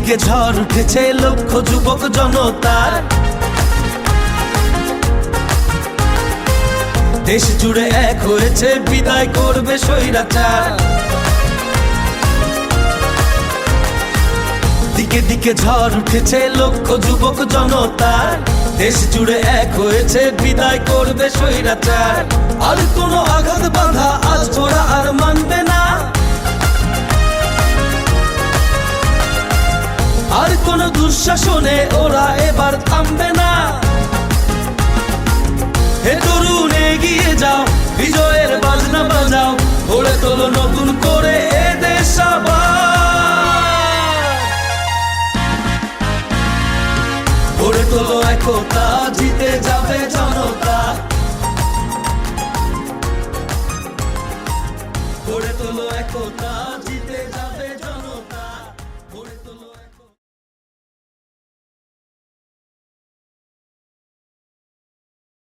দিকে ঝড় উঠেছে লক্ষ যুবক জনতার। দেশ জুড়ে এক হয়েছে বিদায় করবে স্বৈরাচার। দিকে দিকে ঝড় উঠেছে লক্ষ যুবক জনতার। দেশ জুড়ে এক হয়েছে বিদায় করবে স্বৈরাচার। আর কোনো আঘাত বাধা আজ ওরা আর মানবে না। আর কোনো দুঃশাসনে ওরা এবার থামবে না। হে তরুণ এগিয়ে যাও, বিজয়ের বাজনা বাজাও, গড়ে তোলো নতুন করে এ দেশ আবার। গড়ে তোলো একতা, জিতে যাবে জনতা।